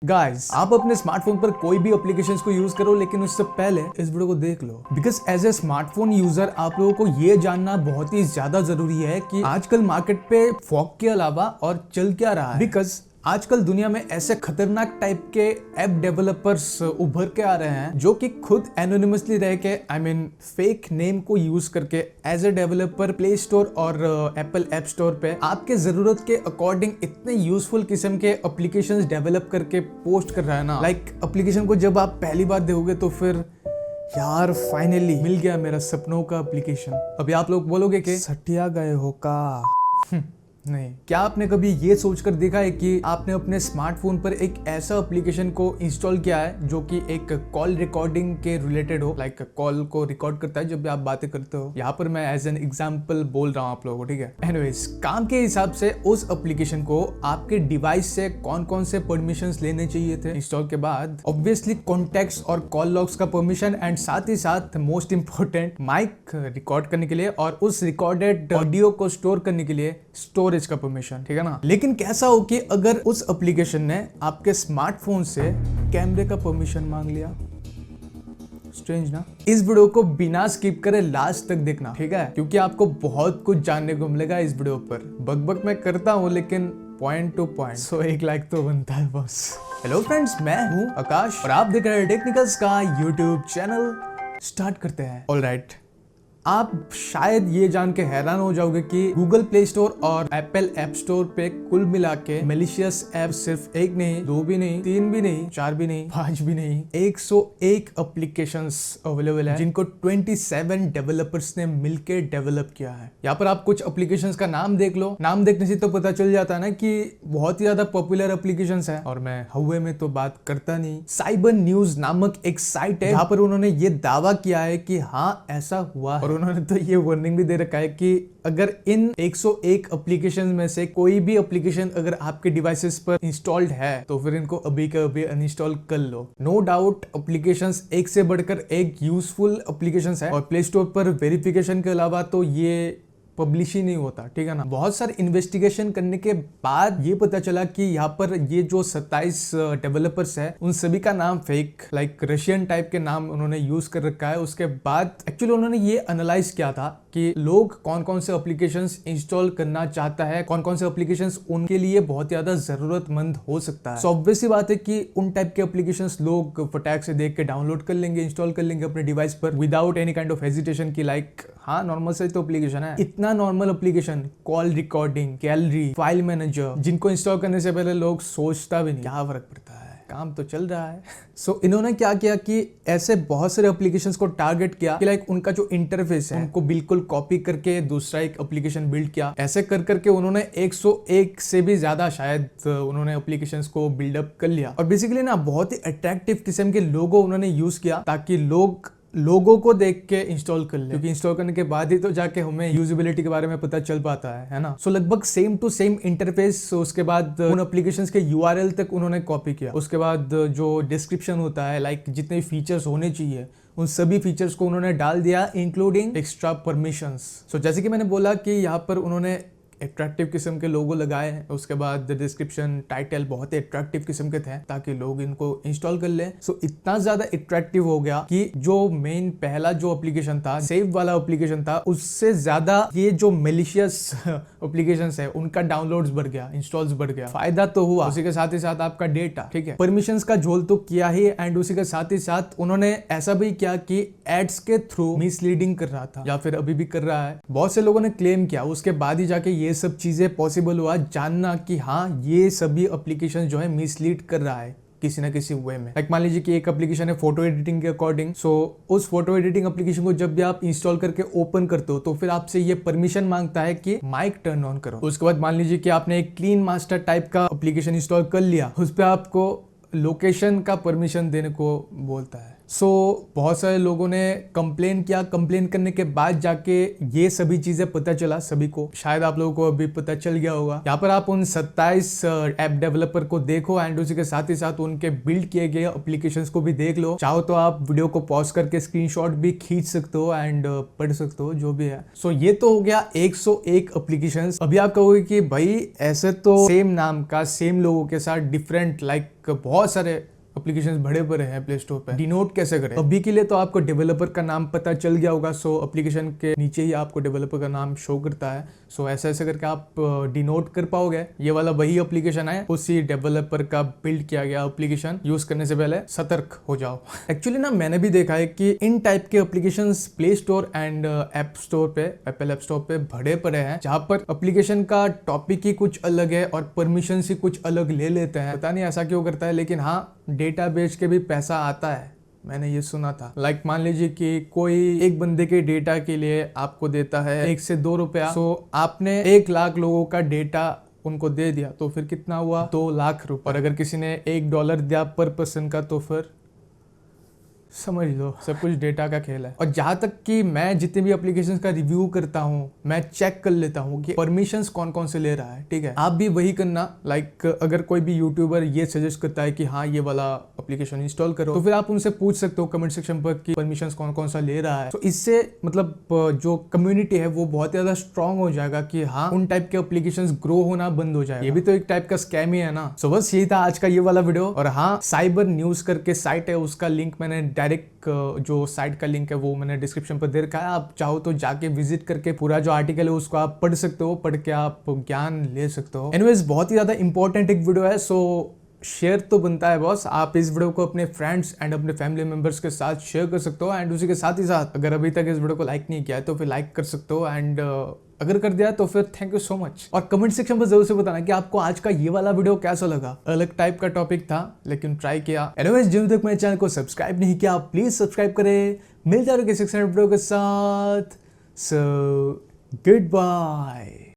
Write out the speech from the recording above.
Guys, आप अपने smartphone पर कोई भी एप्लीकेशंस को यूज करो, लेकिन उससे पहले इस वीडियो को देख लो, because as a smartphone user आप लोगों को ये जानना बहुत ही ज्यादा जरूरी है कि आजकल मार्केट पे फॉग के अलावा और चल क्या रहा है। बिकॉज आजकल दुनिया में ऐसे खतरनाक टाइप के ऐप डेवलपर्स उभर के आ रहे हैं जो कि खुद एनोनिमसली रह के फेक नेम को यूज करके as a developer play store और एप्पल ऐप स्टोर पे आपके जरूरत के अकॉर्डिंग इतने यूजफुल किस्म के एप्लीकेशंस डेवलप करके पोस्ट कर रहा है ना। लाइक एप्लीकेशन को जब आप पहली बार देखोगे तो फिर यार फाइनली मिल गया मेरा सपनों का एप्लीकेशन। अभी आप लोग बोलोगे कि सटिया गए हो का नहीं। क्या आपने कभी ये सोचकर देखा है कि आपने अपने स्मार्टफोन पर एक ऐसा एप्लीकेशन को इंस्टॉल किया है जो कि एक कॉल रिकॉर्डिंग के रिलेटेड हो, लाइक कॉल को रिकॉर्ड करता है जब भी आप बातें करते हो। यहाँ पर मैं एज एन एग्जांपल बोल रहा हूँ आप लोगों को, ठीक है। एनीवेज, काम के हिसाब से उस एप्लीकेशन को आपके डिवाइस से कौन कौन से परमिशंस लेने चाहिए थे इंस्टॉल के बाद। ऑब्वियसली कॉन्टेक्ट्स और कॉल लॉग्स का परमिशन, एंड साथ ही साथ मोस्ट इंपॉर्टेंट माइक रिकॉर्ड करने के लिए और उस रिकॉर्डेड ऑडियो को स्टोर करने के लिए स्टोरेज का परमिशन, ठीक है ना। लेकिन कैसा हो कि अगर उस एप्लीकेशन ने आपके स्मार्टफोन से कैमरे का परमिशन मांग लिया। स्ट्रेंज ना। इस वीडियो को बिना स्किप करे लास्ट तक देखना, ठीक है, क्योंकि आपको बहुत कुछ जानने को मिलेगा इस वीडियो पर। बक मैं करता हूँ लेकिन पॉइंट टू पॉइंट, सो एक लाइक तो बनता है बस। हेलो फ्रेंड्स, मैं हूँ आकाश और आप देख रहे हैं टेक्निकल्स का यूट्यूब चैनल। स्टार्ट करते हैं। ऑलराइट, आप शायद ये जान के हैरान हो जाओगे कि गूगल प्ले स्टोर और एप्पल ऐप स्टोर पे कुल मिला के मेलिशियस ऐप सिर्फ एक नहीं, दो भी नहीं, तीन भी नहीं, चार भी नहीं, पांच भी नहीं, 101 एप्लीकेशंस अवेलेबल है जिनको 27 डेवलपर्स ने मिलकर डेवलप किया है। यहाँ पर आप कुछ एप्लीकेशंस का नाम देख लो। नाम देखने से तो पता चल जाता है ना कि बहुत ही ज्यादा पॉपुलर एप्लीकेशंस है, और मैं हवा में तो बात करता नहीं। साइबर न्यूज नामक एक साइट है जहाँ पर उन्होंने ये दावा किया है कि हाँ ऐसा हुआ है, और उन्होंने तो ये वार्निंग भी दे रखा है कि अगर इन 101 एप्लीकेशन में से कोई भी एप्लीकेशन अगर आपके डिवाइसेस पर इंस्टॉल्ड है तो फिर इनको अभी का अभी अनइंस्टॉल कर लो। नो डाउट एप्लीकेशंस एक से बढ़कर एक यूजफुल एप्लीकेशंस है, और प्ले स्टोर पर वेरिफिकेशन के अलावा तो ये पब्लिश ही नहीं होता, ठीक है ना। बहुत सारे इन्वेस्टिगेशन करने के बाद ये पता चला कि यहाँ पर ये जो 27 डेवलपर्स है उन सभी का नाम फेक, लाइक रशियन टाइप के नाम उन्होंने यूज कर रखा है। उसके बाद एक्चुअली उन्होंने ये एनालाइज किया था कि लोग कौन कौन से एप्लीकेशंस इंस्टॉल करना चाहता है, कौन कौन से एप्लीकेशंस उनके लिए बहुत ज्यादा जरूरतमंद हो सकता है। सो ऑब्वियस सी बात है कि उन टाइप के एप्लीकेशंस लोग फटाक से देख के डाउनलोड कर लेंगे, इंस्टॉल कर लेंगे अपने डिवाइस पर without any kind of hesitation की लाइक हाँ नॉर्मल से तो एप्लीकेशन है। इतना normal application, call recording, gallery, file manager, जिनको इंस्टॉल करने से पहले लोग सोचता भी नहीं क्या फर्क पड़ता है, काम तो चल रहा है। सो इन्होंने क्या किया कि ऐसे बहुत सारे एप्लीकेशंस को टारगेट किया कि लाइक उनका जो इंटरफेस है उनको बिल्कुल कॉपी करके दूसरा एक एप्लीकेशन बिल्ड किया। ऐसे कर करके उन्होंने 101 से भी ज्यादा शायद उन्होंने एप्लीकेशंस को बिल्डअप कर लिया, और बेसिकली ना बहुत ही अट्रैक्टिव किस्म के लोगो उन्होंने यूज किया ताकि लोग लोगों को देख के इंस्टॉल कर ले, क्योंकि इंस्टॉल करने के बाद ही तो जाके हमें यूजेबिलिटी के बारे में पता चल पाता है ना। सो लगभग सेम टू सेम इंटरफेस। उसके बाद उन एप्लीकेशंस के यूआरएल तक उन्होंने कॉपी किया। उसके बाद जो डिस्क्रिप्शन होता है, लाइक जितने फीचर्स होने चाहिए उन सभी फीचर्स को उन्होंने डाल दिया, इंक्लूडिंग एक्स्ट्रा परमिशंस। सो जैसे कि मैंने बोला कि यहाँ पर उन्होंने अट्रैक्टिव किस्म के लोगो लगाए हैं। उसके बाद डिस्क्रिप्शन, टाइटल बहुत ही अट्रैक्टिव किस्म के थे ताकि लोग इनको इंस्टॉल कर लें। सो इतना ज्यादा अट्रैक्टिव हो गया कि जो मेन पहला जो एप्लीकेशन था, सेव वाला एप्लीकेशन था, उससे ज्यादा ये जो मेलिशियस एप्लीकेशंस है उनका डाउनलोड्स बढ़ गया, इंस्टॉल्स बढ़ गया। फायदा तो हुआ, उसी के साथ ही साथ आपका डेटा, ठीक है। परमिशंस का झोल तो किया ही, एंड उसी के साथ ही साथ उन्होंने ऐसा भी किया कि एड्स के थ्रू मिसलीडिंग कर रहा था, या फिर अभी भी कर रहा है। बहुत से लोगों ने क्लेम किया, उसके बाद ही जाके ये सब चीजें पॉसिबल हुआ जानना कि हाँ ये सभी एप्लीकेशन जो है मिसलीड कर रहा है किसी ना किसी वे में। लाइक मान लीजिए कि एक एप्लीकेशन है फोटो एडिटिंग के अकॉर्डिंग। सो उस फोटो एडिटिंग एप्लीकेशन को जब भी आप इंस्टॉल करके ओपन करते हो तो फिर आपसे ये परमिशन मांगता है कि माइक टर्न ऑन करो। उसके बाद मान लीजिए कि आपने एक क्लीन मास्टर टाइप का एप्लीकेशन इंस्टॉल कर लिया, उस पर आपको लोकेशन का परमिशन देने को बोलता है। सो बहुत सारे लोगों ने कंप्लेन किया। कंप्लेन करने के बाद जाके ये सभी चीजें पता चला सभी को। शायद आप लोगों को अभी पता चल गया होगा। यहाँ पर आप उन 27 ऐप डेवलपर को देखो, एंड उसी के साथ ही साथ उनके बिल्ड किए गए एप्लीकेशंस को भी देख लो। चाहो तो आप वीडियो को पॉज करके स्क्रीनशॉट भी खींच सकते हो एंड पढ़ सकते हो, जो भी है। सो ये तो हो गया 101 एप्लीकेशंस। अभी आप कहोगे कि भाई ऐसे तो सेम नाम का सेम लोगों के साथ डिफरेंट लाइक लाइक बहुत सारे एप्लीकेशंस बड़े बड़े हैं प्ले स्टोर पे। डिनोट कैसे करें? अभी के लिए तो आपको डेवलपर का नाम पता चल गया होगा, सो एप्लीकेशन के नीचे ही आपको डेवलपर का नाम शो करता है। सो ऐसे ऐसे करके आप डिनोट कर पाओगे। ये वाला वही एप्लीकेशन है, उसी डेवलपर का बिल्ड किया गया एप्लीकेशन। यूज करने से पहले सतर्क हो जाओ। एक्चुअली ना मैंने भी देखा है कि इन टाइप के applications play store and app store पे, एप्पल ऐप स्टोर पे भरे पड़े हैं, जहां पर एप्लीकेशन का टॉपिक ही कुछ अलग है और परमिशन ही कुछ अलग ले लेते हैं। पता नहीं ऐसा क्यों करता है, लेकिन हाँ डेटा बेच के भी पैसा आता है, मैंने ये सुना था। लाइक मान लीजिए कि कोई एक बंदे के डेटा के लिए आपको देता है 1 से 2 रुपया, सो आपने 1 लाख लोगों का डेटा उनको दे दिया, तो फिर कितना हुआ? 2 लाख रुपए। और अगर किसी ने $1 दिया पर पर्सन का, तो फिर समझ लो सब कुछ डेटा का खेल है। और जहां तक कि मैं जितने भी एप्लीकेशंस का रिव्यू करता हूं, मैं चेक कर लेता हूं कि परमिशंस कौन कौन से ले रहा है। ठीक है, आप भी वही करना। लाइक अगर कोई भी यूट्यूबर ये सजेस्ट करता है कि हाँ ये वाला एप्लीकेशन इंस्टॉल करो, तो फिर आप उनसे पूछ सकते हो कमेंट सेक्शन पर कि परमिशंस कौन कौन सा ले रहा है। तो इससे मतलब जो कम्युनिटी है वो बहुत ज्यादा स्ट्रांग हो जाएगा कि हाँ उन टाइप के एप्लीकेशंस ग्रो होना बंद हो जाएगा। ये भी तो एक टाइप का स्कैम ही है ना। सो बस यही था आज का ये वाला वीडियो। और हाँ, साइबर न्यूज करके साइट है, उसका लिंक मैंने डायरेक्ट जो साइट का लिंक है वो मैंने डिस्क्रिप्शन पर दे रखा है। आप चाहो तो जाके विजिट करके पूरा जो आर्टिकल है उसको आप पढ़ सकते हो, पढ़ के आप ज्ञान ले सकते हो। एनीवेज बहुत ही ज्यादा इंपॉर्टेंट एक वीडियो है, सो शेयर तो बनता है बॉस। आप इस वीडियो को अपने फ्रेंड्स एंड अपने फैमिली मेंबर्स के साथ शेयर कर सकते हो। एंड उसी के साथ ही साथ अगर अभी तक इस वीडियो को लाइक नहीं किया है तो फिर लाइक कर सकते हो। एंड अगर कर दिया तो फिर थैंक यू सो मच। और कमेंट सेक्शन पर जरूर से बताना कि आपको आज का ये वाला वीडियो कैसा लगा। अलग टाइप का टॉपिक था लेकिन ट्राई किया। एनीवेज जिन तक मेरे चैनल को सब्सक्राइब नहीं किया प्लीज सब्सक्राइब करें। मिलते हैं किसी वीडियो के साथ। So good bye.